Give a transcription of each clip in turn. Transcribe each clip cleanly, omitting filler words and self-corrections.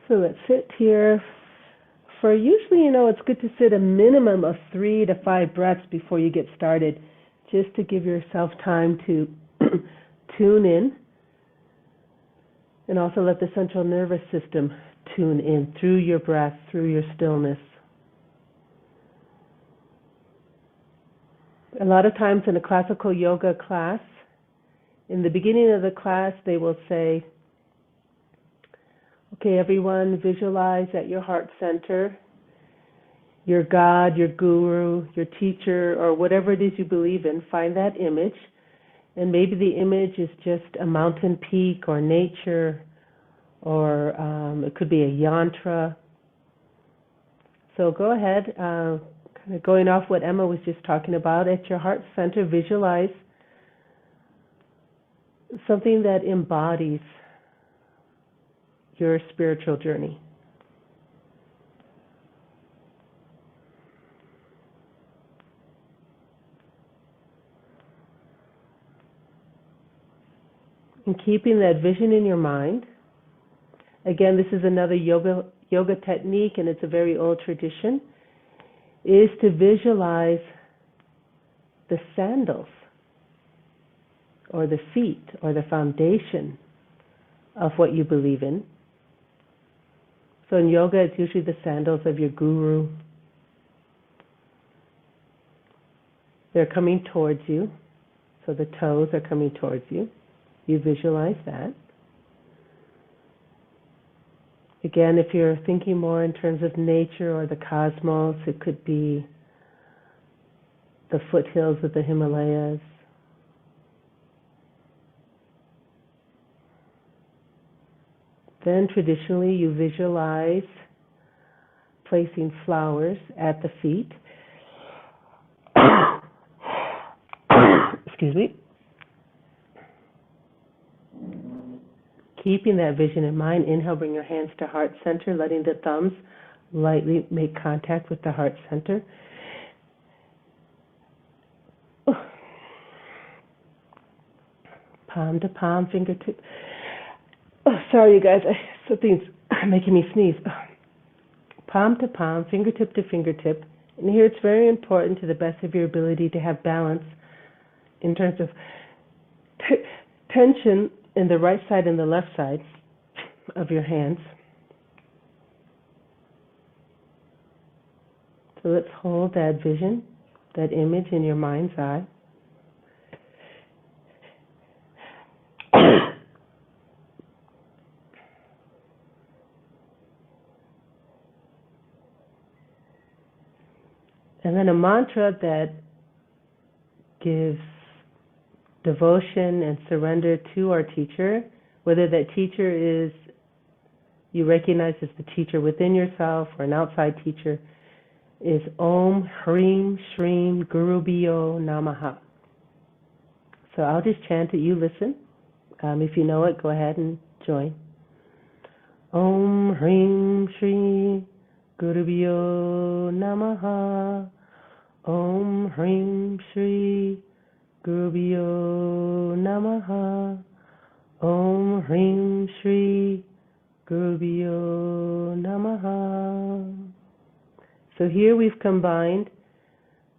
So let's sit here for usually, it's good to sit a minimum of 3 to 5 breaths before you get started, just to give yourself time to tune in and also let the central nervous system tune in through your breath, through your stillness. A lot of times in a classical yoga class, in the beginning of the class, they will say, okay, everyone, visualize at your heart center your God, your guru, your teacher, or whatever it is you believe in. Find that image. And maybe the image is just a mountain peak or nature, or it could be a yantra. So go ahead, kind of going off what Emma was just talking about, at your heart center, visualize something that embodies your spiritual journey. And keeping that vision in your mind. Again, this is another yoga technique, and it's a very old tradition, is to visualize the sandals or the feet or the foundation of what you believe in. So in yoga, it's usually the sandals of your guru. They're coming towards you, so the toes are coming towards you. You visualize that. Again, if you're thinking more in terms of nature or the cosmos, it could be the foothills of the Himalayas. Then traditionally you visualize placing flowers at the feet. Excuse me. Keeping that vision in mind, inhale, bring your hands to heart center, letting the thumbs lightly make contact with the heart center. Palm to palm, fingertip. Oh, sorry, you guys, something's making me sneeze. Palm to palm, fingertip to fingertip. And here it's very important, to the best of your ability, to have balance in terms of tension in the right side and the left side of your hands. So let's hold that vision, that image in your mind's eye. And then a mantra that gives devotion and surrender to our teacher, whether that teacher is, you recognize as the teacher within yourself or an outside teacher, is Om Hrim Shrim Gurubhyo Namaha. So I'll just chant it, you listen. If you know it, go ahead and join. Om Hrim Shrim Gurubhyo Namaha. Om Hrim Shri Gurubhyo Namaha. Om Hrim Shri Gurubhyo Namaha. So here we've combined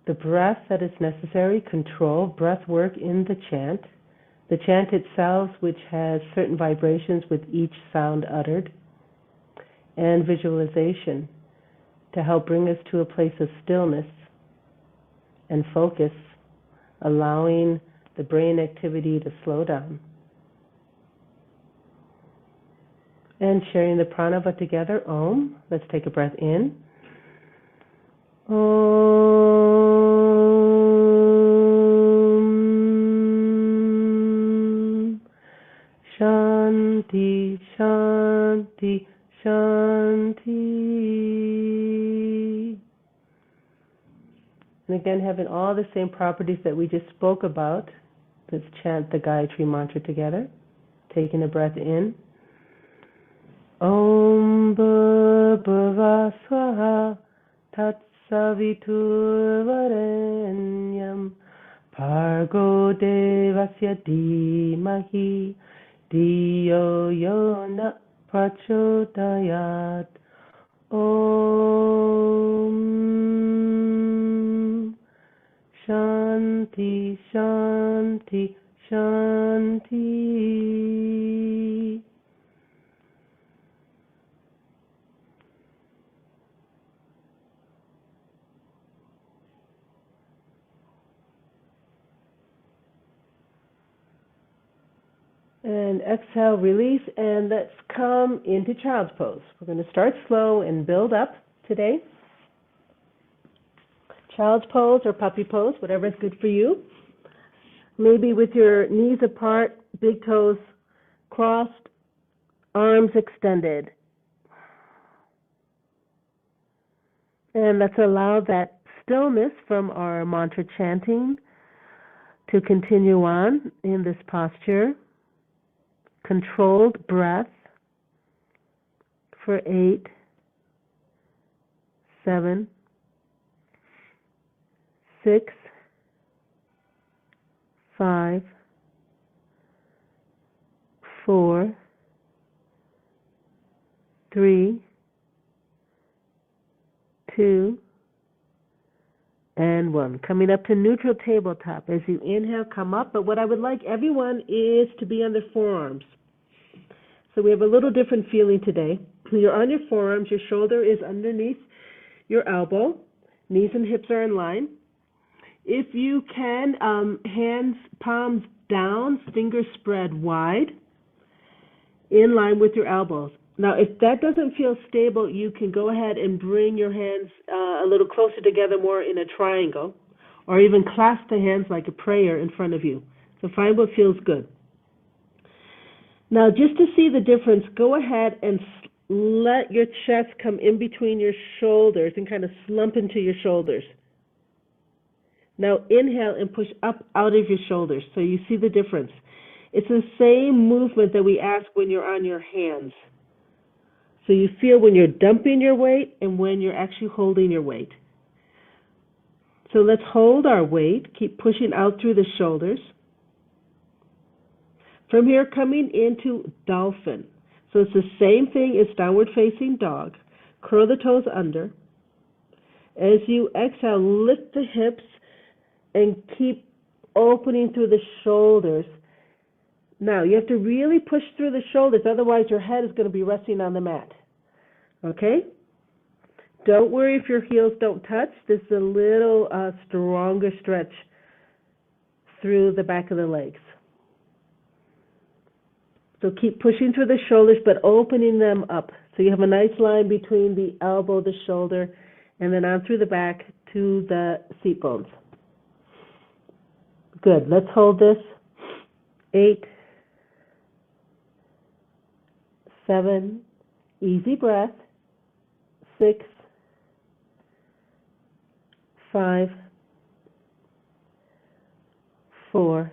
the breath that is necessary, control, breath work in the chant itself, which has certain vibrations with each sound uttered, and visualization to help bring us to a place of stillness and focus, allowing the brain activity to slow down. And sharing the pranava together, Om. Let's take a breath in. Om. Shanti, Shanti, Shanti. And again, having all the same properties that we just spoke about, let's chant the Gayatri mantra together. Taking a breath in. Om Bhurva Swaha Tat Savitur Varenyam Bhargo Devasya Dhimahi Dhiyo Yo Na prachodayat. Om Shanti, Shanti, Shanti. And exhale, release, and let's come into child's pose. We're going to start slow and build up today. Child's pose or puppy pose, whatever is good for you. Maybe with your knees apart, big toes crossed, arms extended. And let's allow that stillness from our mantra chanting to continue on in this posture. Controlled breath for 8, 7, 6, 5, 4, 3, 2, and 1. Coming up to neutral tabletop. As you inhale, come up. But what I would like everyone is to be on their forearms. So we have a little different feeling today. You're on your forearms. Your shoulder is underneath your elbow. Knees and hips are in line. If you can, hands, palms down, fingers spread wide, in line with your elbows. Now, if that doesn't feel stable, you can go ahead and bring your hands a little closer together, more in a triangle, or even clasp the hands like a prayer in front of you. So find what feels good. Now, just to see the difference, go ahead and let your chest come in between your shoulders and kind of slump into your shoulders. Now, inhale and push up out of your shoulders so you see the difference. It's the same movement that we ask when you're on your hands. So you feel when you're dumping your weight and when you're actually holding your weight. So let's hold our weight, keep pushing out through the shoulders. From here, coming into dolphin. So it's the same thing as downward facing dog. Curl the toes under. As you exhale, lift the hips and keep opening through the shoulders. Now, you have to really push through the shoulders, otherwise your head is going to be resting on the mat. Okay? Don't worry if your heels don't touch. This is a little stronger stretch through the back of the legs. So keep pushing through the shoulders, but opening them up. So you have a nice line between the elbow, the shoulder, and then on through the back to the seat bones. Good. Let's hold this. 8, 7, easy breath. 6, 5, 4,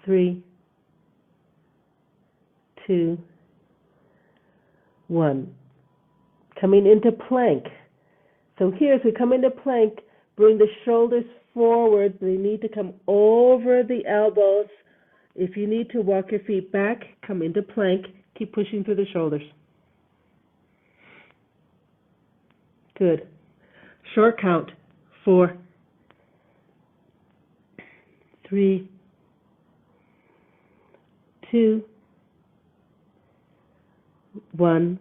3, 2, 1. Coming into plank. So here, as we come into plank, bring the shoulders forward. They need to come over the elbows. If you need to walk your feet back, come into plank. Keep pushing through the shoulders. Good. Short count. 4, 3, 2, 1.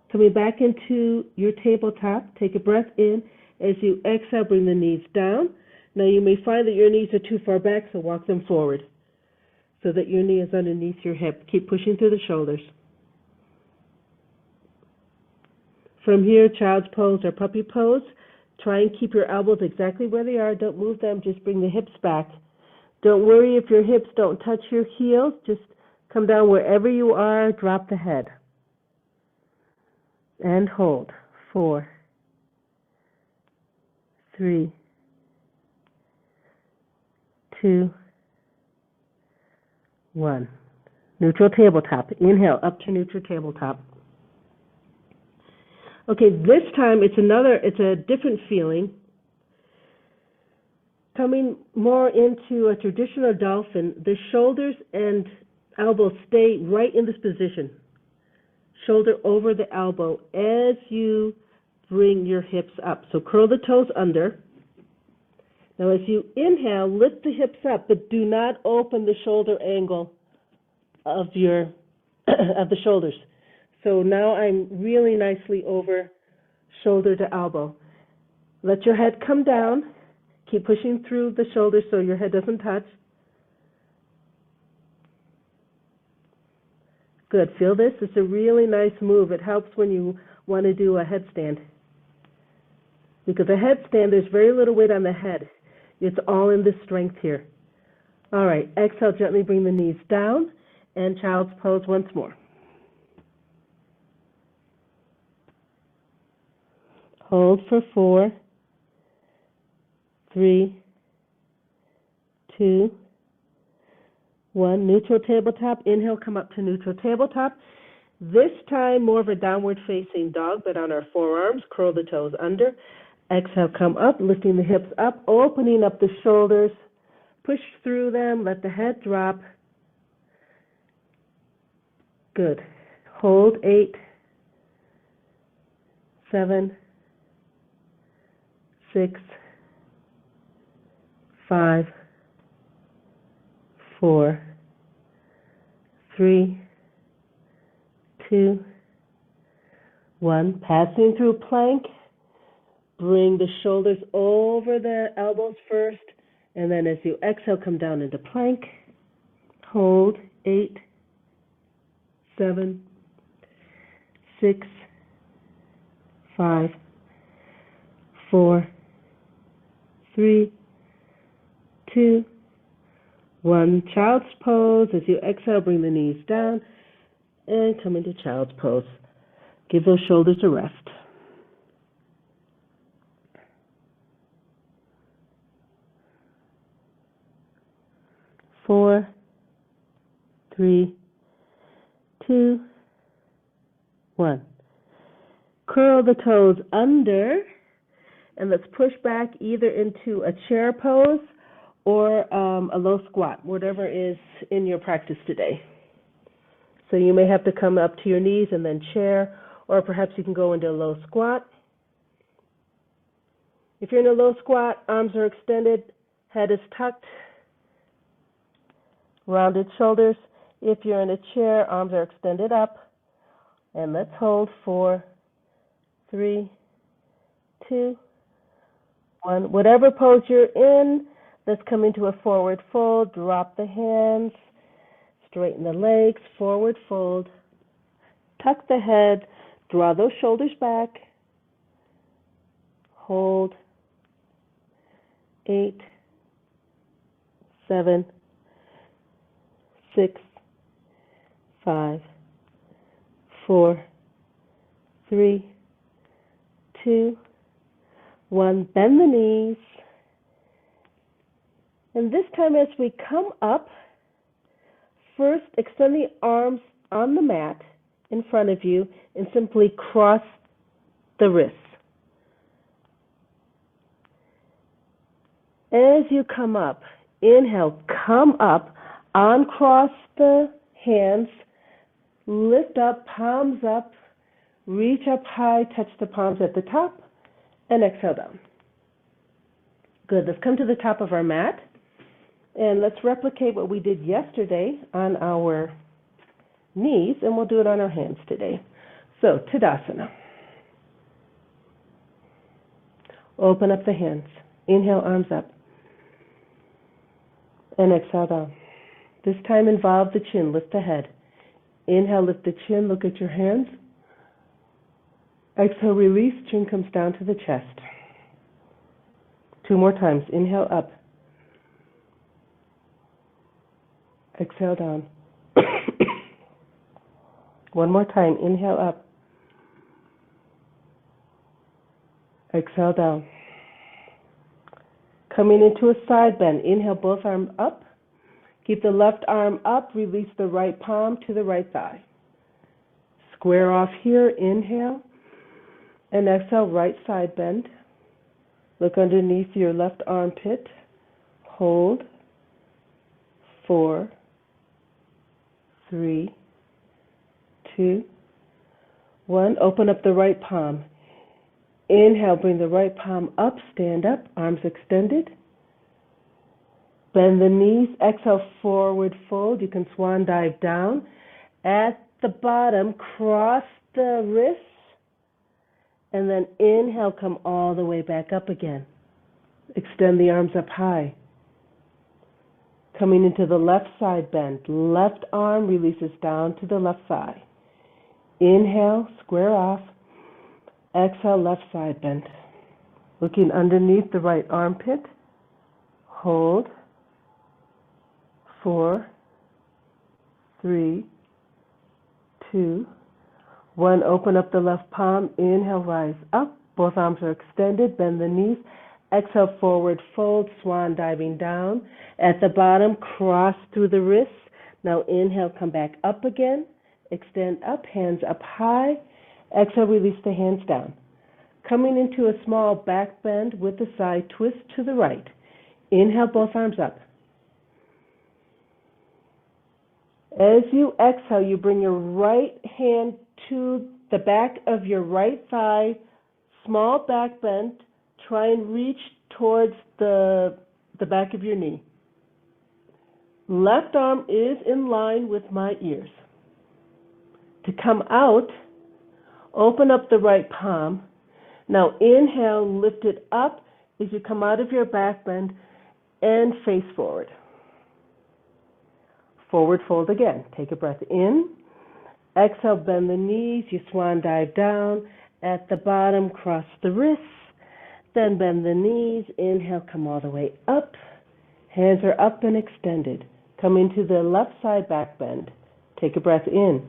Coming back into your tabletop, take a breath in. As you exhale, bring the knees down. Now you may find that your knees are too far back, so walk them forward so that your knee is underneath your hip. Keep pushing through the shoulders. From here, child's pose or puppy pose. Try and keep your elbows exactly where they are. Don't move them. Just bring the hips back. Don't worry if your hips don't touch your heels. Just come down wherever you are. Drop the head. And hold. 4, 3, 2, 1. Neutral tabletop. Inhale up to neutral tabletop. Okay, this time it's a different feeling. Coming more into a traditional dolphin, the shoulders and elbow stay right in this position. Shoulder over the elbow as you bring your hips up. So curl the toes under. Now as you inhale, lift the hips up, but do not open the shoulder angle of your of the shoulders. So now I'm really nicely over shoulder to elbow. Let your head come down. Keep pushing through the shoulders so your head doesn't touch. Good. Feel this? It's a really nice move. It helps when you want to do a headstand. Because a headstand, there's very little weight on the head. It's all in this strength here. All right. Exhale, gently bring the knees down and child's pose once more. Hold for 4, 3, 2, 1. Neutral tabletop. Inhale, come up to neutral tabletop. This time more of a downward facing dog, but on our forearms. Curl the toes under. Exhale, come up, lifting the hips up, opening up the shoulders. Push through them. Let the head drop. Good. Hold 8, 7, 6, 5, 4, 3, 2, 1. Passing through plank. Bring the shoulders over the elbows first, and then as you exhale, come down into plank. Hold 8, 7, 6, 5, 4, 3, 2, 1. Child's pose. As you exhale, bring the knees down and come into child's pose. Give those shoulders a rest. Four, 3, 2, 1. Curl the toes under, and let's push back either into a chair pose or a low squat, whatever is in your practice today. So you may have to come up to your knees and then chair, or perhaps you can go into a low squat. If you're in a low squat, arms are extended, head is tucked, rounded shoulders. If you're in a chair, arms are extended up. And let's hold 4, 3, 2, 1. Whatever pose you're in, let's come into a forward fold. Drop the hands. Straighten the legs. Forward fold. Tuck the head. Draw those shoulders back. Hold. 8, 7, 6, 5, 4, 3, 2, 1. Bend the knees. And this time as we come up, first extend the arms on the mat in front of you and simply cross the wrists. As you come up, inhale, come up, uncross the hands, lift up, palms up, reach up high, touch the palms at the top, and exhale down. Good. Let's come to the top of our mat, and let's replicate what we did yesterday on our knees, and we'll do it on our hands today. So, Tadasana. Open up the hands. Inhale, arms up. And exhale down. This time involve the chin. Lift the head. Inhale, lift the chin. Look at your hands. Exhale, release. Chin comes down to the chest. 2 more times. Inhale, up. Exhale, down. 1 more time. Inhale, up. Exhale, down. Coming into a side bend. Inhale, both arms up. Keep the left arm up. Release the right palm to the right thigh. Square off here. Inhale. And exhale, right side bend. Look underneath your left armpit. Hold. 4, 3, 2, 1. Open up the right palm. Inhale, bring the right palm up, stand up, arms extended. Bend the knees, exhale, forward fold. You can swan dive down. At the bottom, cross the wrists, and then inhale, come all the way back up again. Extend the arms up high. Coming into the left side bend. Left arm releases down to the left thigh. Inhale, square off. Exhale, left side bend. Looking underneath the right armpit. Hold. 4, 3, 2, 1. Open up the left palm. Inhale, rise up. Both arms are extended. Bend the knees. Exhale, forward fold, swan diving down. At the bottom, cross through the wrists. Now inhale, come back up again. Extend up, hands up high. Exhale, release the hands down. Coming into a small back bend with the side twist to the right. Inhale, both arms up. As you exhale, you bring your right hand to the back of your right thigh, small back bend. Try and reach towards the back of your knee. Left arm is in line with my ears. To come out, open up the right palm. Now inhale, lift it up as you come out of your back bend and face forward. Forward fold again. Take a breath in. Exhale, bend the knees. You swan dive down. At the bottom, cross the wrists. Then bend the knees. Inhale, come all the way up. Hands are up and extended. Come into the left side back bend. Take a breath in.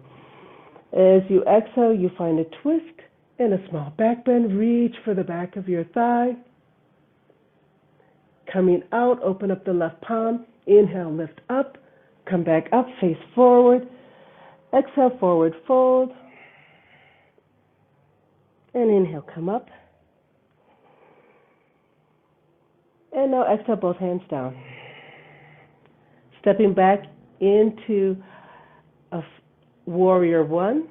As you exhale, you find a twist and a small back bend. Reach for the back of your thigh. Coming out, open up the left palm. Inhale, lift up. Come back up, face forward. Exhale, forward fold. And inhale, come up. And now exhale, both hands down. Stepping back into a warrior one.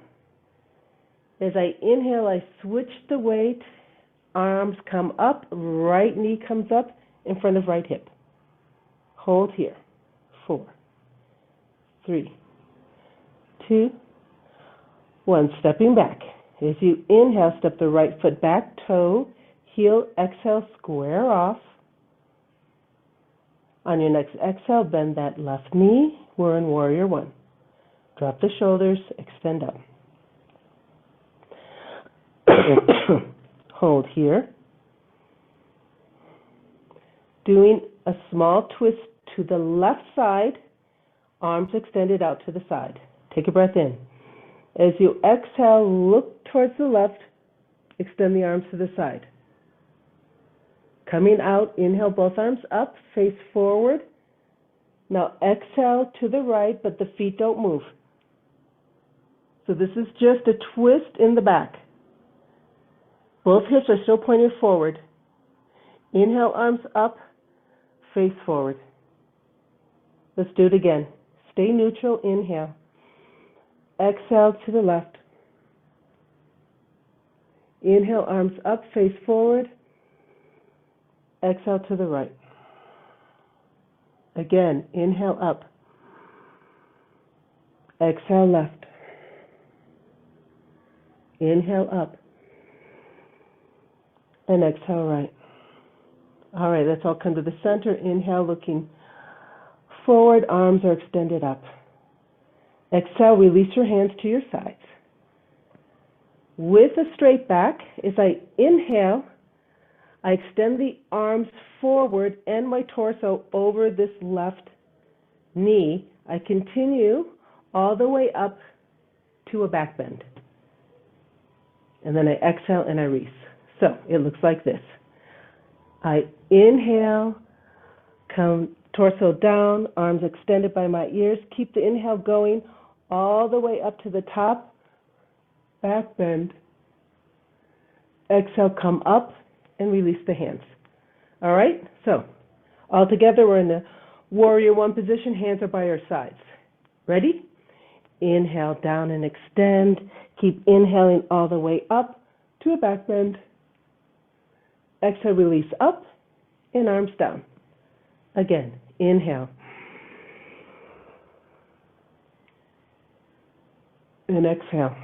As I inhale, I switch the weight. Arms come up, right knee comes up in front of right hip. Hold here. 4, 3, 2, 1. Stepping back. As you inhale, step the right foot back, toe, heel, exhale, square off. On your next exhale, bend that left knee. We're in warrior one. Drop the shoulders, extend up. Hold here. Doing a small twist to the left side, arms extended out to the side. Take a breath in. As you exhale, look towards the left, extend the arms to the side. Coming out, inhale, both arms up, face forward. Now exhale to the right, but the feet don't move. So this is just a twist in the back. Both hips are still pointed forward. Inhale, arms up, face forward. Let's do it again. Stay neutral, inhale. Exhale to the left. Inhale, arms up, face forward. Exhale to the right. Again, inhale up. Exhale left. Inhale up. And exhale right. All right, let's all come to the center. Inhale, looking forward. Arms are extended up. Exhale, release your hands to your sides. With a straight back, as I inhale, I extend the arms forward and my torso over this left knee. I continue all the way up to a back bend. And then I exhale and I release. So it looks like this. I inhale, come torso down, arms extended by my ears. Keep the inhale going all the way up to the top, back bend. Exhale, come up and release the hands. All right, so all together we're in the warrior one position. Hands are by our sides. Ready? Inhale, down and extend. Keep inhaling all the way up to a back bend. Exhale, release up and arms down. Again, inhale. And exhale.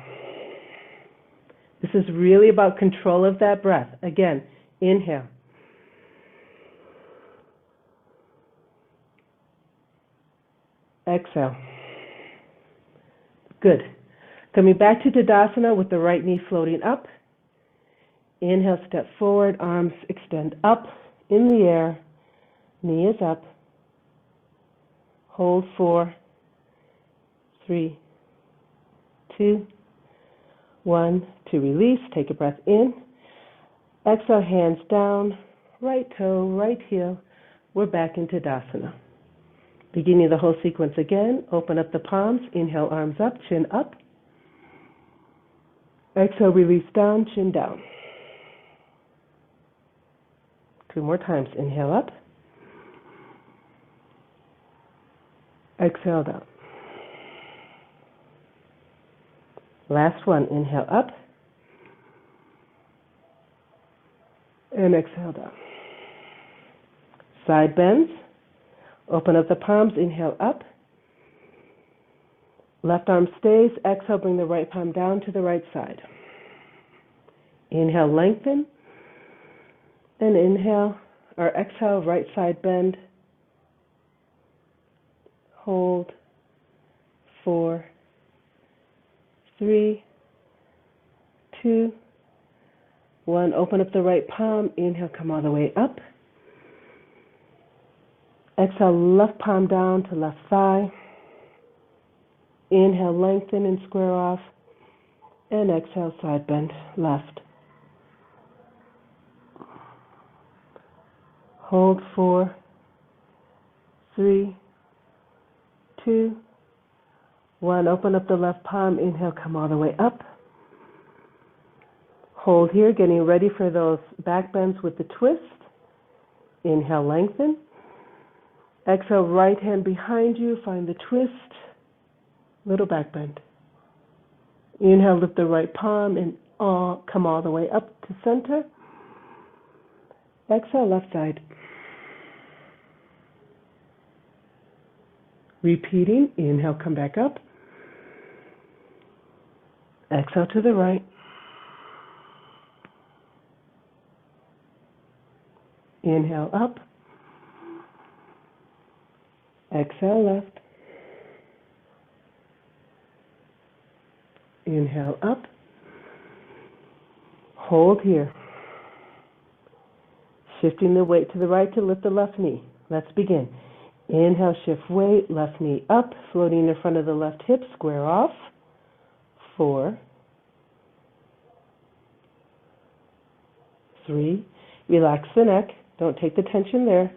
This is really about control of that breath. Again, inhale. Exhale. Good. Coming back to Tadasana with the right knee floating up. Inhale, step forward, arms extend up in the air. Knee is up. Hold 4, 3, 2, 1. To release, take a breath in. Exhale, hands down, right toe, right heel. We're back into Tadasana. Beginning the whole sequence again, open up the palms, inhale, arms up, chin up. Exhale, release down, chin down. 2 more times, inhale up. Exhale down. Last one, inhale up. And exhale down. Side bends. Open up the palms, inhale up. Left arm stays. Exhale, bring the right palm down to the right side. Inhale, lengthen. And inhale, or exhale, right side bend. Hold. 4, 3, 2, 1. Open up the right palm. Inhale, come all the way up. Exhale, left palm down to left thigh. Inhale, lengthen and square off. And exhale, side bend, left. Hold 4, 3, 2, 1. Open up the left palm. Inhale, come all the way up. Hold here, getting ready for those back bends with the twist. Inhale, lengthen. Exhale, right hand behind you, find the twist, little back bend. Inhale, lift the right palm and come all the way up to center. Exhale, left side. Repeating, inhale, come back up. Exhale to the right. Inhale up. Exhale left. Inhale up. Hold here. Shifting the weight to the right to lift the left knee. Let's begin. Inhale, shift weight, left knee up, floating in front of the left hip, square off. 4, 3, relax the neck, don't take the tension there.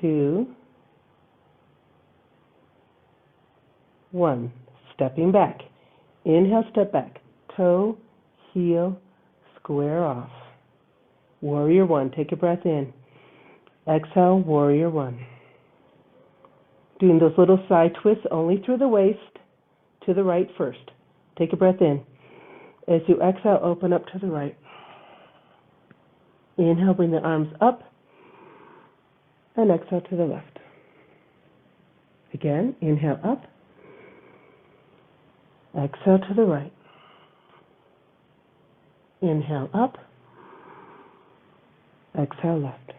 2, 1, stepping back. Inhale, step back, toe, heel, square off. Warrior 1, take a breath in. Exhale, warrior 1. Doing those little side twists only through the waist to the right first. Take a breath in. As you exhale, open up to the right. Inhale, bring the arms up. And exhale to the left. Again, inhale up. Exhale to the right. Inhale up. Exhale left.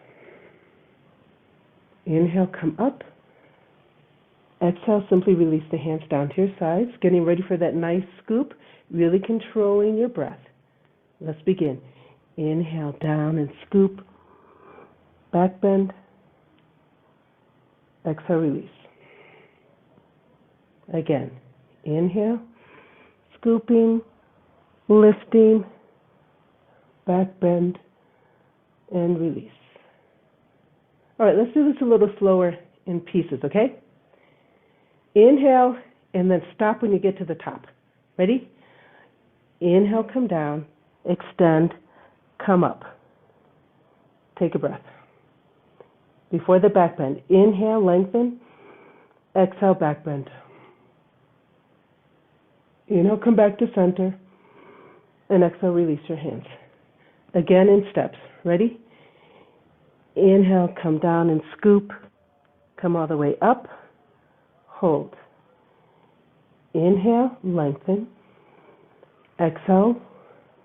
Inhale, come up. Exhale, simply release the hands down to your sides, getting ready for that nice scoop, really controlling your breath. Let's begin. Inhale, down and scoop. Back bend. Exhale, release. Again, inhale, scooping, lifting, back bend, and release. All right, let's do this a little slower in pieces, okay? Inhale, and then stop when you get to the top. Ready? Inhale, come down, extend, come up. Take a breath. Before the back bend, inhale, lengthen, exhale, back bend. Inhale, come back to center. And exhale, release your hands. Again in steps. Ready? Inhale, come down and scoop. Come all the way up. Hold. Inhale, lengthen. Exhale,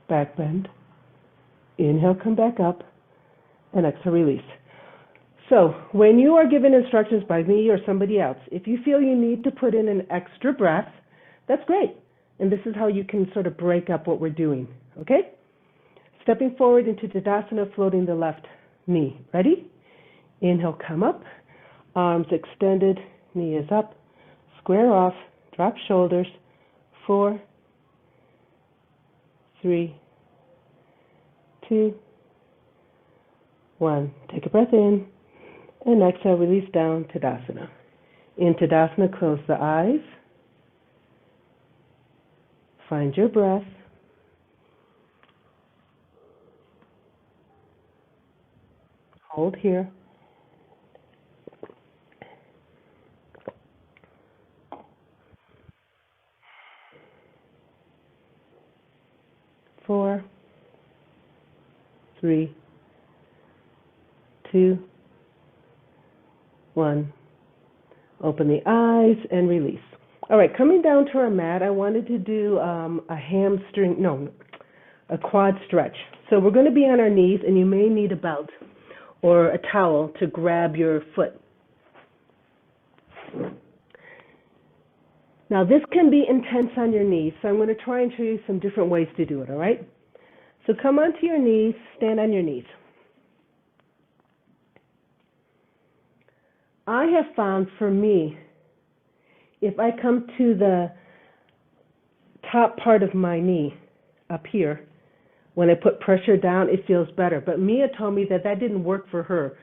back bend. Inhale, come back up. And exhale, release. So when you are given instructions by me or somebody else, if you feel you need to put in an extra breath, that's great. And this is how you can sort of break up what we're doing, okay? Stepping forward into Tadasana, floating the left knee. Ready? Inhale, come up. Arms extended, knee is up. Square off, drop shoulders. 4, 3, 2, 1. Take a breath in. And exhale, release down, Tadasana. In Tadasana, close the eyes. Find your breath. Hold here. 4, 3, 2, 1. Open the eyes and release. All right, coming down to our mat, I wanted to do a quad stretch. So we're going to be on our knees, and you may need a belt or a towel to grab your foot. Now, this can be intense on your knees, so I'm going to try and show you some different ways to do it, all right? So come onto your knees, stand on your knees. I have found for me, if I come to the top part of my knee up here, when I put pressure down, it feels better. But Mia told me that that didn't work for her.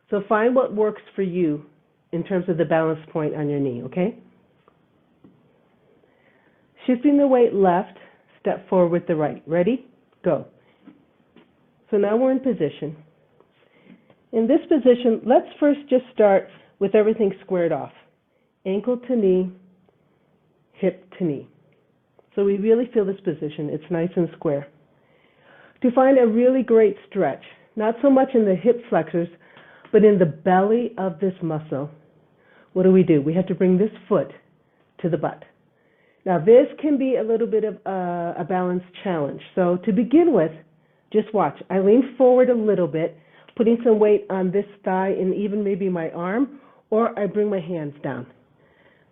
So find what works for you in terms of the balance point on your knee, okay? Shifting the weight left, step forward with the right. Ready? Go. So now we're in position. In this position, let's first just start with everything squared off. Ankle to knee, hip to knee. So we really feel this position. It's nice and square. To find a really great stretch, not so much in the hip flexors, but in the belly of this muscle, what do? We have to bring this foot to the butt. Now this can be a little bit of a balance challenge. So to begin with, just watch. I lean forward a little bit, putting some weight on this thigh and even maybe my arm, or I bring my hands down.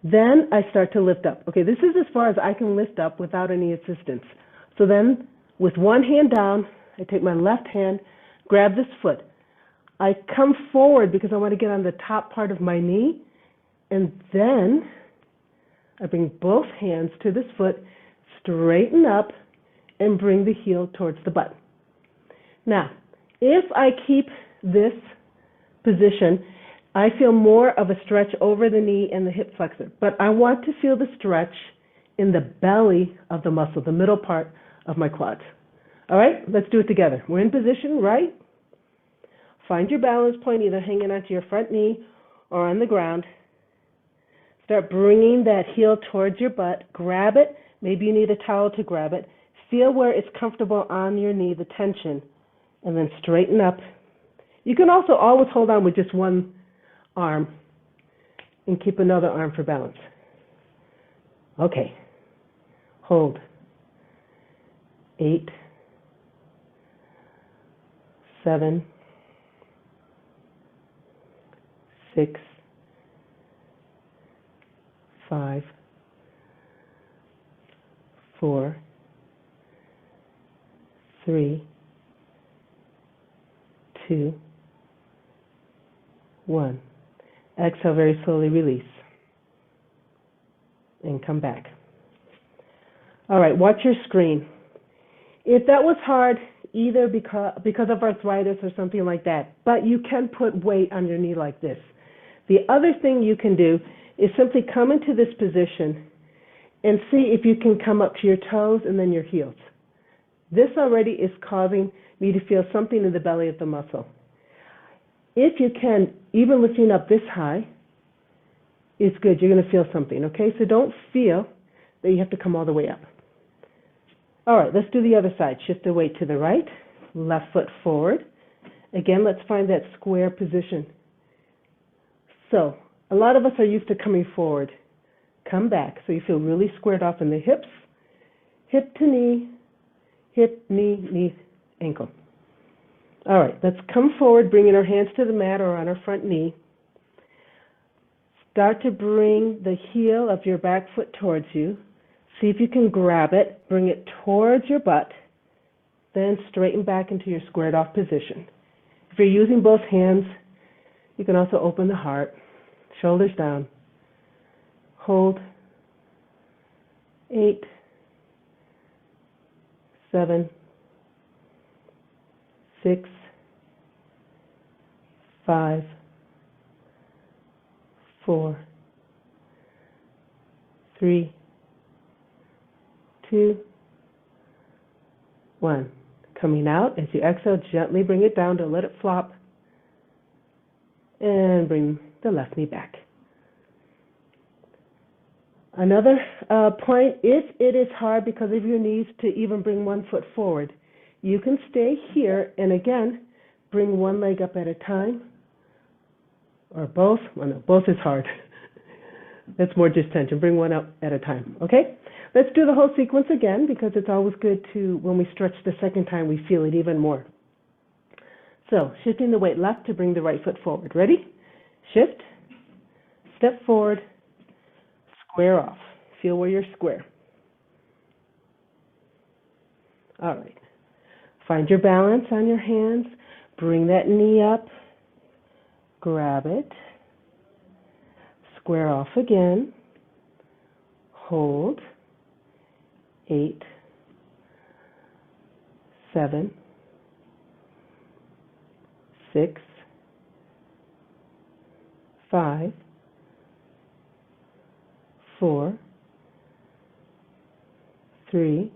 Then I start to lift up. Okay, this is as far as I can lift up without any assistance. So then, with one hand down, I take my left hand, grab this foot. I come forward because I want to get on the top part of my knee, and then I bring both hands to this foot, straighten up, and bring the heel towards the butt. Now, if I keep this position, I feel more of a stretch over the knee and the hip flexor, but I want to feel the stretch in the belly of the muscle, the middle part of my quads. All right, let's do it together. We're in position, right? Find your balance point, either hanging onto your front knee or on the ground. Start bringing that heel towards your butt. Grab it. Maybe you need a towel to grab it. Feel where it's comfortable on your knee, the tension, and then straighten up. You can also always hold on with just one arm and keep another arm for balance. Okay. Hold. 8, 7, 6, 5, 4, 3, 2, 1. Exhale, very slowly release. And come back. All right, watch your screen. If that was hard, either because of arthritis or something like that, but you can put weight on your knee like this. The other thing you can do is simply come into this position and see if you can come up to your toes and then your heels. This already is causing me to feel something in the belly of the muscle. If you can, even lifting up this high, it's good. You're going to feel something, okay? So don't feel, that you have to come all the way up. All right, let's do the other side. Shift the weight to the right, left foot forward. Again, let's find that square position. So, a lot of us are used to coming forward. Come back so you feel really squared off in the hips, hip to knee, hip, knee, ankle. All right, let's come forward, bringing our hands to the mat or on our front knee. Start to bring the heel of your back foot towards you. See if you can grab it, bring it towards your butt, then straighten back into your squared off position. If you're using both hands, you can also open the heart, shoulders down. Hold. 8, 7, 6, 5, 4, 3, 2, 1. Coming out, as you exhale, gently bring it down. Don't let it flop. And bring the left knee back. Another point, if it is hard because of your knees to even bring one foot forward, you can stay here and again, bring one leg up at a time, or both. Well, no, both is hard. That's more distension. Bring one up at a time, okay? Let's do the whole sequence again because it's always good to, when we stretch the second time, we feel it even more. So, shifting the weight left to bring the right foot forward. Ready? Shift, step forward, square off. Feel where you're square. All right. Find your balance on your hands. Bring that knee up. Grab it. Square off again. Hold. 8, 7, 6, 5, 4, 3,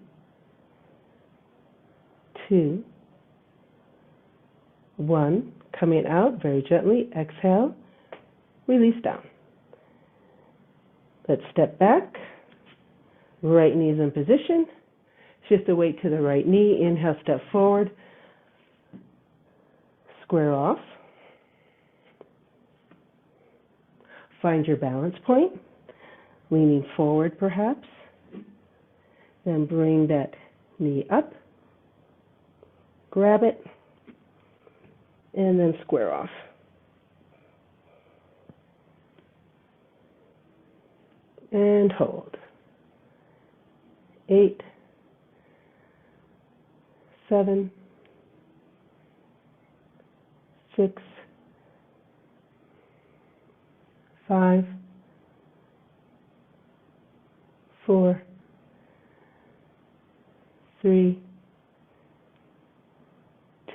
2, 1. Coming out very gently. Exhale. Release down. Let's step back. Right knee is in position. Shift the weight to the right knee. Inhale, step forward. Square off. Find your balance point. Leaning forward perhaps. Then bring that knee up. Grab it. And then square off. And hold. 8, 7, 6, 5, 4, 3,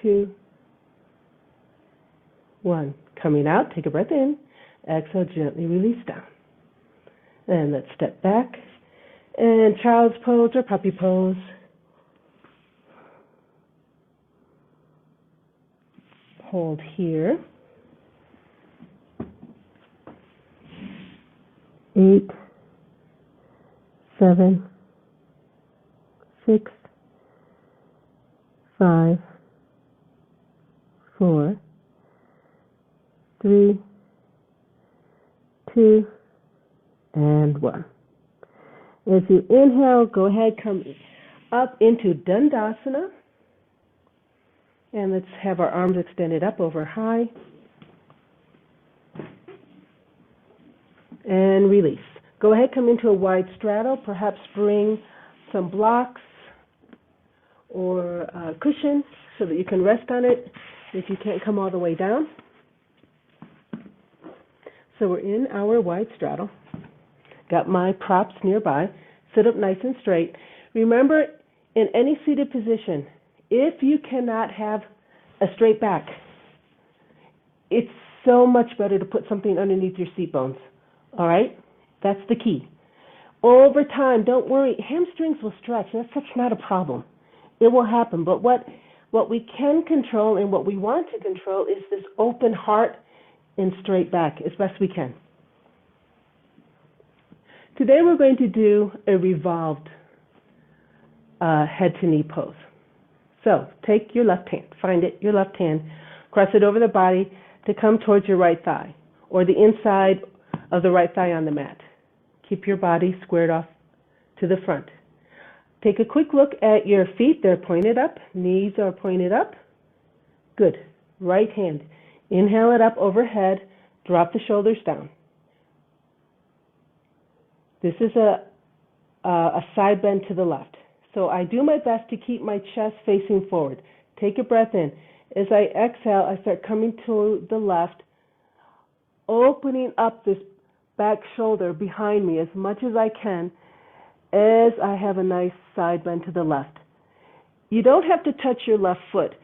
2, 1. Coming out, take a breath in. Exhale, gently release down. And let's step back. And child's pose or puppy pose. Hold here. 8, 7, 6, 5, 4, 3, 2, and 1. As you inhale, go ahead, come up into Dandasana. And let's have our arms extended up over high. And release. Go ahead, come into a wide straddle. Perhaps bring some blocks or a cushion so that you can rest on it if you can't come all the way down. So we're in our wide straddle. Got my props nearby. Sit up nice and straight. Remember, in any seated position, if you cannot have a straight back, it's so much better to put something underneath your seat bones. All right? That's the key. Over time, don't worry, hamstrings will stretch. That's not a problem. It will happen. But what we can control and what we want to control is this open heart and straight back as best we can. Today we're going to do a revolved head to knee pose. So take your left hand, find it, your left hand, cross it over the body to come towards your right thigh or the inside of the right thigh on the mat. Keep your body squared off to the front. Take a quick look at your feet. They're pointed up. Knees are pointed up. Good. Right hand. Inhale it up overhead. Drop the shoulders down. This is a side bend to the left. So I do my best to keep my chest facing forward. Take a breath in. As I exhale, I start coming to the left, opening up this back shoulder behind me as much as I can as I have a nice side bend to the left. You don't have to touch your left foot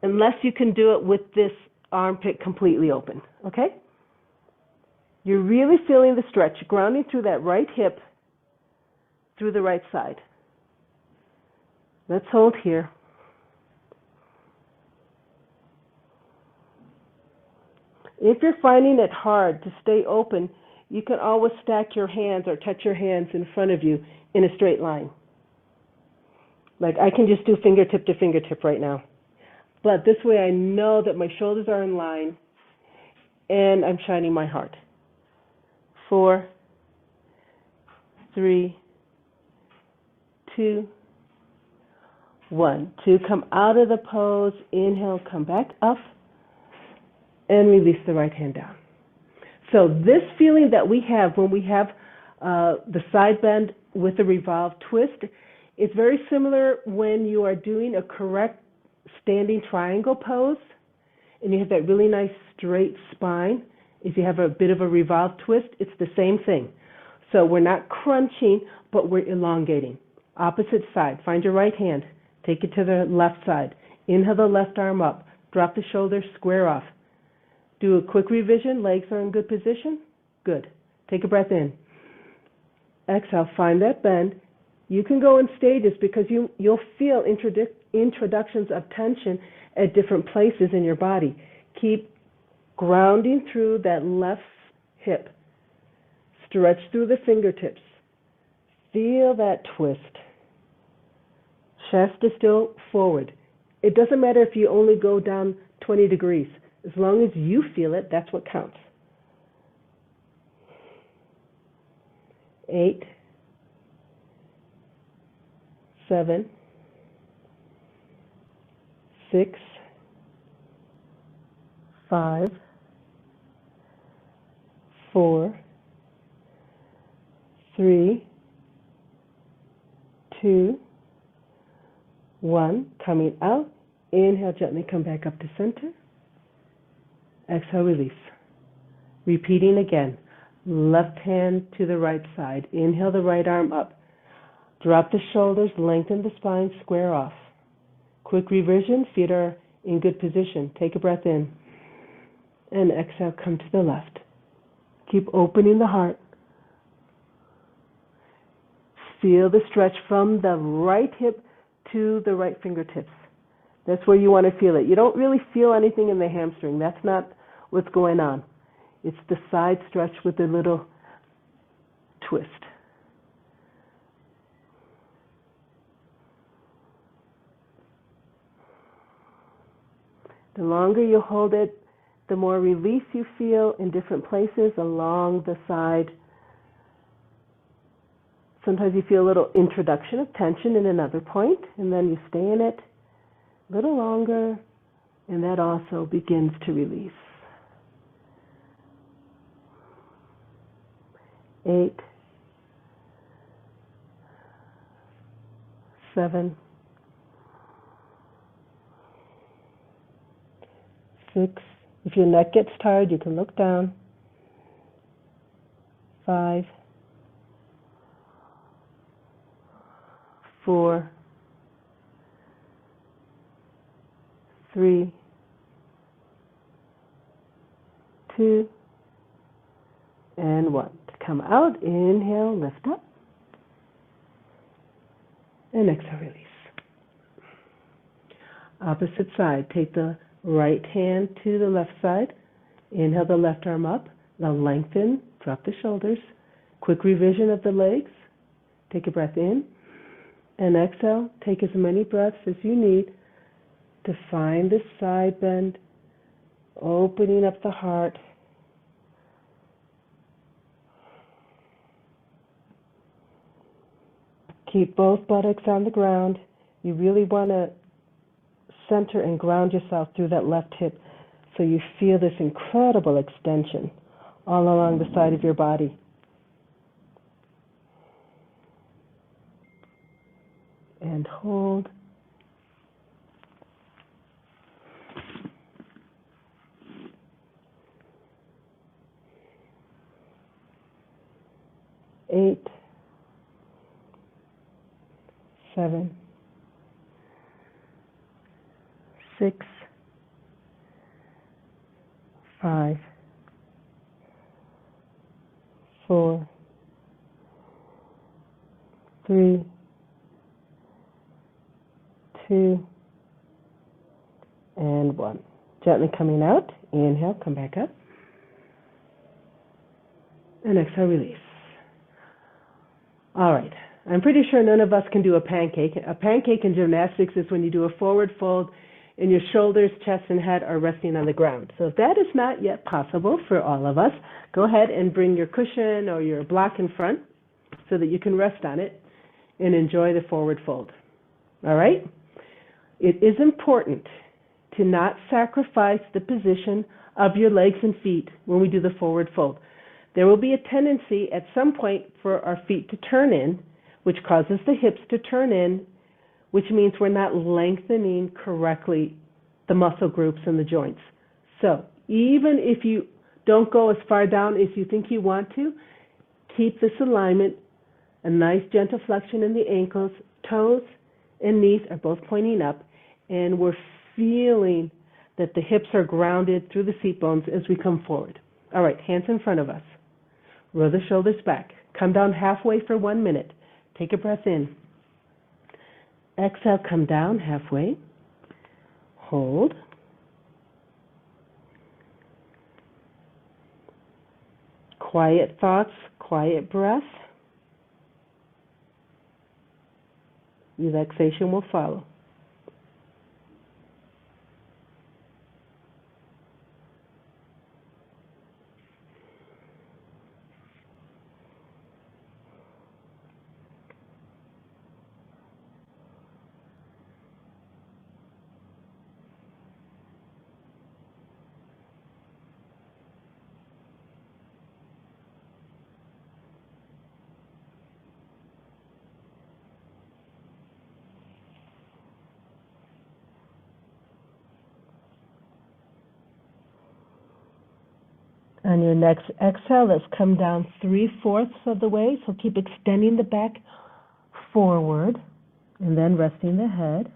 unless you can do it with this armpit completely open, okay? You're really feeling the stretch, grounding through that right hip, through the right side. Let's hold here. If you're finding it hard to stay open, you can always stack your hands or touch your hands in front of you in a straight line. Like I can just do fingertip to fingertip right now. But this way I know that my shoulders are in line and I'm shining my heart. 4, 3, 2, 1. 2, come out of the pose. Inhale, come back up. And release the right hand down. So this feeling that we have when we have the side bend with the revolved twist, it's very similar when you are doing a correct standing triangle pose and you have that really nice straight spine. If you have a bit of a revolved twist, it's the same thing. So we're not crunching, but we're elongating. Opposite side. Find your right hand. Take it to the left side. Inhale the left arm up. Drop the shoulders, square off. Do a quick revision. Legs are in good position. Good. Take a breath in. Exhale. Find that bend. You can go in stages because you'll feel introductions of tension at different places in your body. Keep grounding through that left hip. Stretch through the fingertips. Feel that twist. Chest is still forward. It doesn't matter if you only go down 20 degrees. As long as you feel it, that's what counts. 8, 7, 6, 5, 4, 3, 2, 1. Coming out. Inhale, gently come back up to center. Exhale, release. Repeating again. Left hand to the right side. Inhale the right arm up. Drop the shoulders, lengthen the spine, square off. Quick revision, feet are in good position. Take a breath in. And exhale, come to the left. Keep opening the heart. Feel the stretch from the right hip to the right fingertips. That's where you want to feel it. You don't really feel anything in the hamstring. That's not what's going on. It's the side stretch with the little twist. The longer you hold it, the more relief you feel in different places along the side. Sometimes you feel a little introduction of tension in another point, and then you stay in it a little longer, and that also begins to release. 8, 7, 6. If your neck gets tired, you can look down. 5, 4, 3, 2, and 1. To come out, inhale, lift up, and exhale, release. Opposite side, take the right hand to the left side. Inhale the left arm up. Now lengthen, drop the shoulders. Quick revision of the legs. Take a breath in and exhale. Take as many breaths as you need to find the side bend, opening up the heart. Keep both buttocks on the ground. You really want to center and ground yourself through that left hip so you feel this incredible extension all along the side of your body. And hold. Eight, 7, 6, 5, 4, 3, 2, and 1. Gently coming out. Inhale, come back up. And exhale, release. All right. I'm pretty sure none of us can do a pancake. A pancake in gymnastics is when you do a forward fold and your shoulders, chest, and head are resting on the ground. So if that is not yet possible for all of us, go ahead and bring your cushion or your block in front so that you can rest on it and enjoy the forward fold. All right? It is important to not sacrifice the position of your legs and feet when we do the forward fold. There will be a tendency at some point for our feet to turn in, which causes the hips to turn in, which means we're not lengthening correctly the muscle groups and the joints. So even if you don't go as far down as you think you want to, keep this alignment, a nice gentle flexion in the ankles, toes and knees are both pointing up, and we're feeling that the hips are grounded through the seat bones as we come forward. All right, hands in front of us. Roll the shoulders back. Come down halfway for 1 minute. Take a breath in. Exhale, come down halfway. Hold. Quiet thoughts, quiet breath. Relaxation will follow. On your next exhale, let's come down 3/4 of the way. So keep extending the back forward and then resting the head.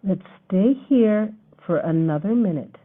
Let's stay here for another minute.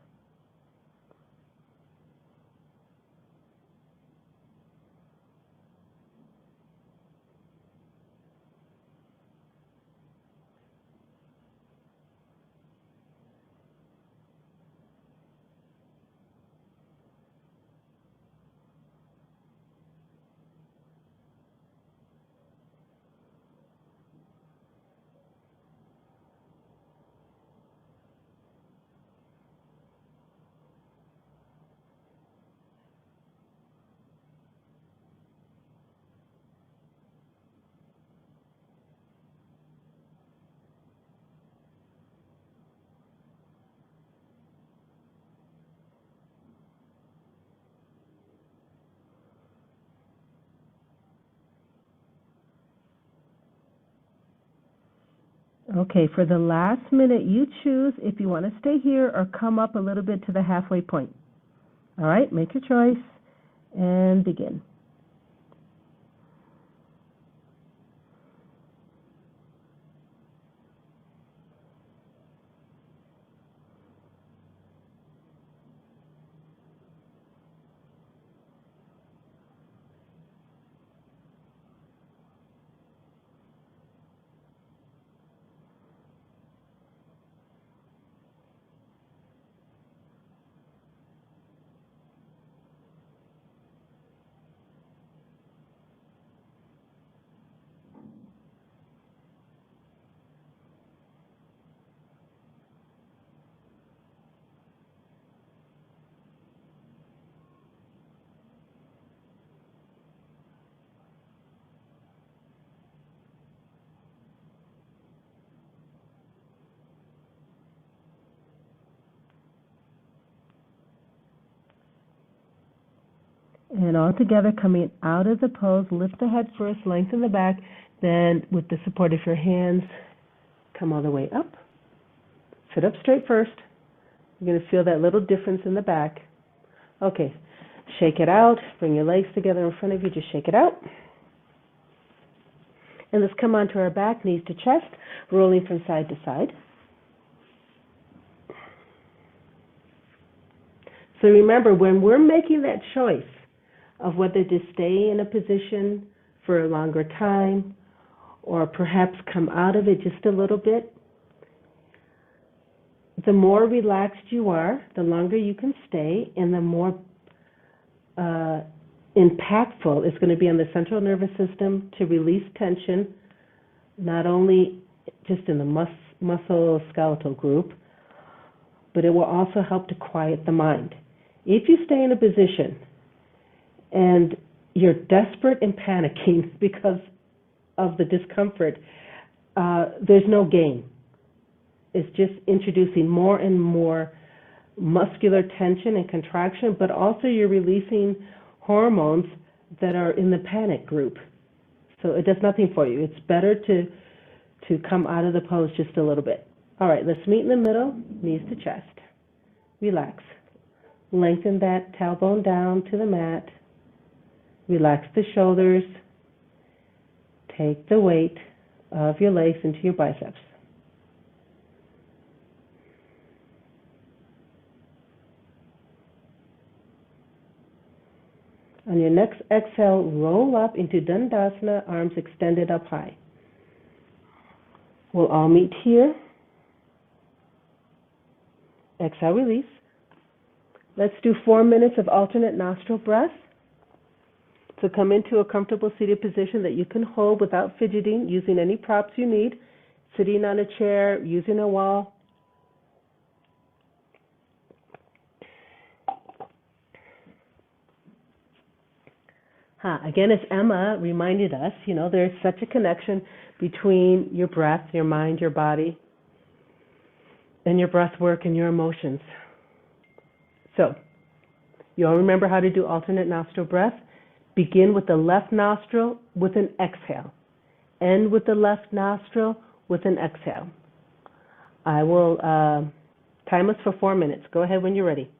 Okay, for the last minute, you choose if you want to stay here or come up a little bit to the halfway point. All right, make your choice and begin. And all together, coming out of the pose, lift the head first, lengthen the back, then with the support of your hands, come all the way up. Sit up straight first. You're going to feel that little difference in the back. Okay, shake it out. Bring your legs together in front of you. Just shake it out. And let's come onto our back, knees to chest, rolling from side to side. So remember, when we're making that choice of whether to stay in a position for a longer time or perhaps come out of it just a little bit, the more relaxed you are, the longer you can stay, and the more impactful it's going to be on the central nervous system to release tension, not only just in the musculoskeletal group, but it will also help to quiet the mind. If you stay in a position and you're desperate and panicking because of the discomfort, there's no gain. It's just introducing more and more muscular tension and contraction, but also you're releasing hormones that are in the panic group. So it does nothing for you. It's better to come out of the pose just a little bit. All right, let's meet in the middle, knees to chest. Relax. Lengthen that tailbone down to the mat. Relax the shoulders. Take the weight of your legs into your biceps. On your next exhale, roll up into Dandasana, arms extended up high. We'll all meet here. Exhale, release. Let's do 4 minutes of alternate nostril breath. So come into a comfortable seated position that you can hold without fidgeting, using any props you need, sitting on a chair, using a wall. Again, as Emma reminded us, there's such a connection between your breath, your mind, your body, and your breath work and your emotions. So, you all remember how to do alternate nostril breath? Begin with the left nostril with an exhale. End with the left nostril with an exhale. I will time us for 4 minutes. Go ahead when you're ready.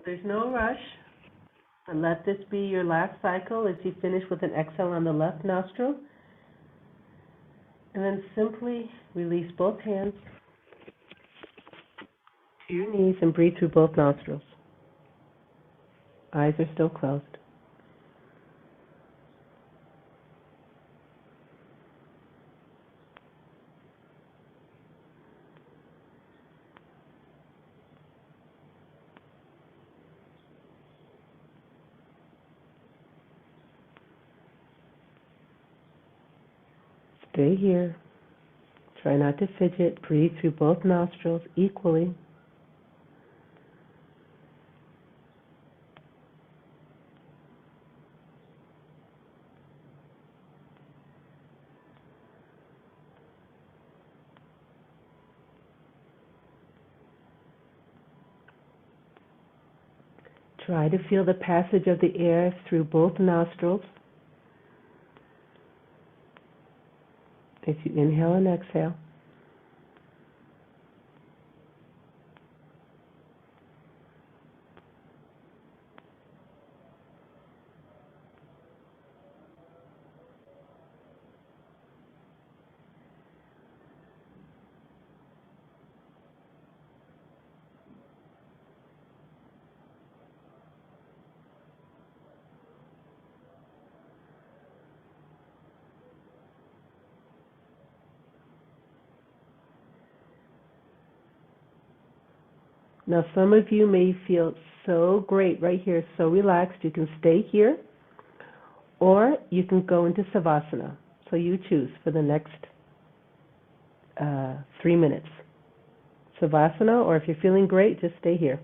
There's no rush, but let this be your last cycle as you finish with an exhale on the left nostril. And then simply release both hands to your knees and breathe through both nostrils. Eyes are still closed. Stay here. Try not to fidget. Breathe through both nostrils equally. Try to feel the passage of the air through both nostrils as you inhale and exhale. Now, some of you may feel so great right here, so relaxed. You can stay here, or you can go into Savasana. So you choose for the next 3 minutes. Savasana, or if you're feeling great, just stay here.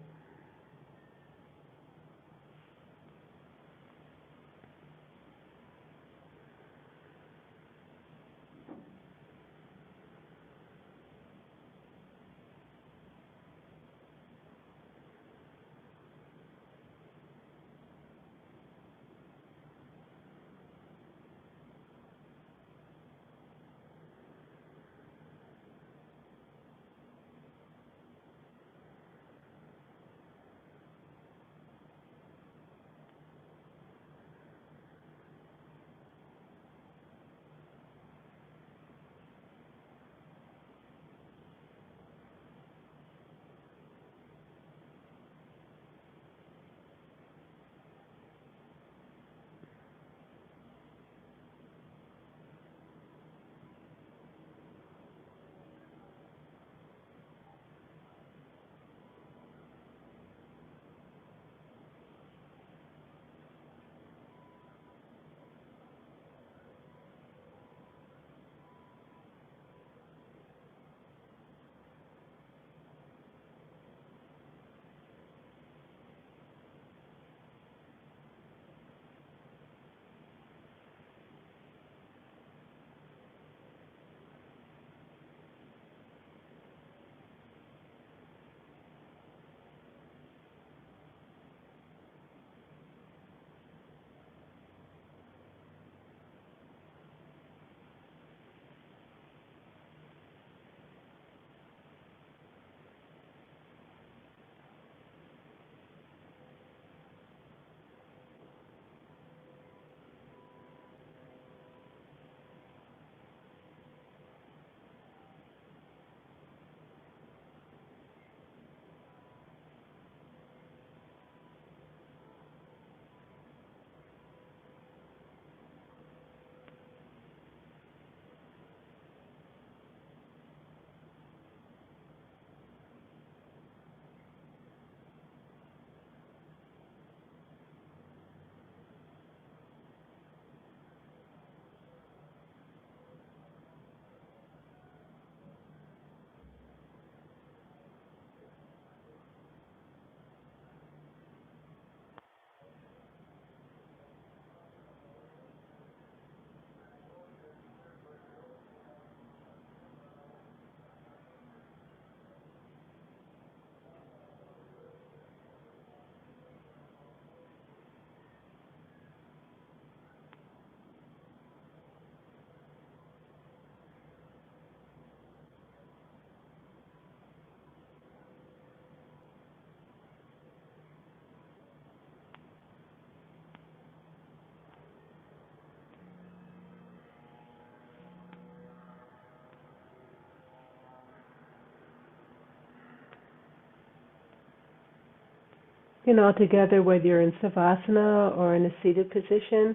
And all together, whether you're in Savasana or in a seated position,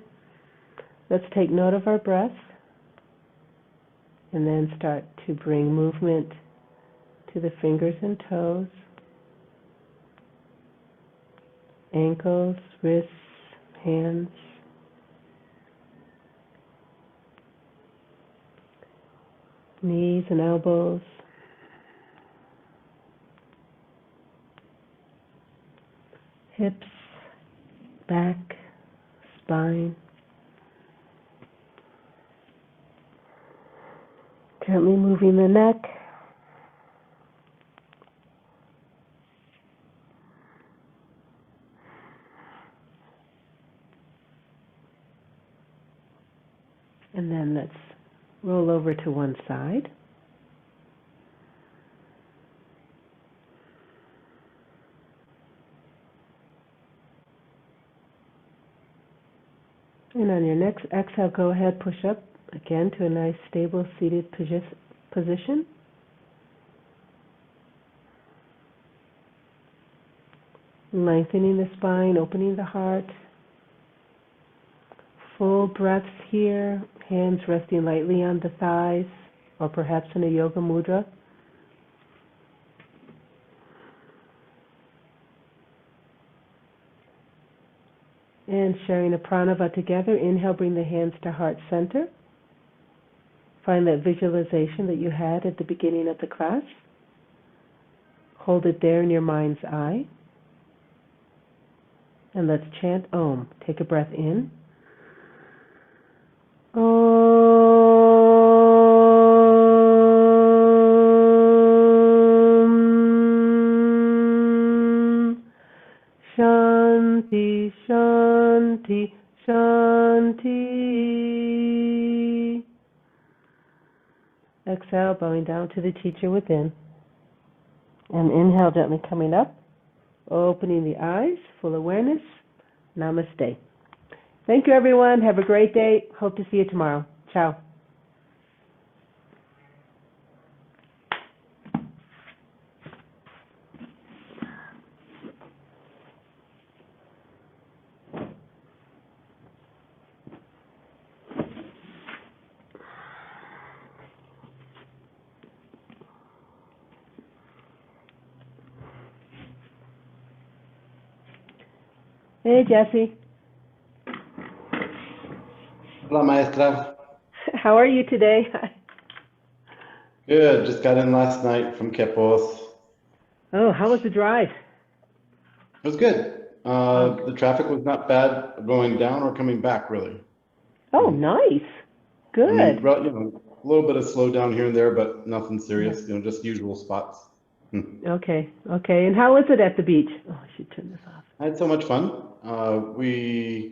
let's take note of our breath and then start to bring movement to the fingers and toes, ankles, wrists, hands, knees and elbows, hips, back, spine. Gently moving the neck. And then let's roll over to one side. And on your next exhale, go ahead, push up again to a nice stable seated position. Lengthening the spine, opening the heart. Full breaths here, hands resting lightly on the thighs, or perhaps in a yoga mudra. And sharing a pranava together. Inhale, bring the hands to heart center. Find that visualization that you had at the beginning of the class. Hold it there in your mind's eye. And let's chant Om. Take a breath in. Om. Shanti, Shanti, Shanti. Exhale, bowing down to the teacher within. And inhale, gently coming up, opening the eyes, full awareness. Namaste. Thank you, everyone. Have a great day. Hope to see you tomorrow. Ciao. Hey, Jesse. Hola, maestra. How are you today? Good. Just got in last night from Quepos. Oh, how was the drive? It was good. The traffic was not bad going down or coming back, really. Oh, nice. I mean, Good. a little bit of slowdown here and there, but nothing serious. Just usual spots. Okay. And how was it at the beach? Oh, I should turn this off. I had so much fun. We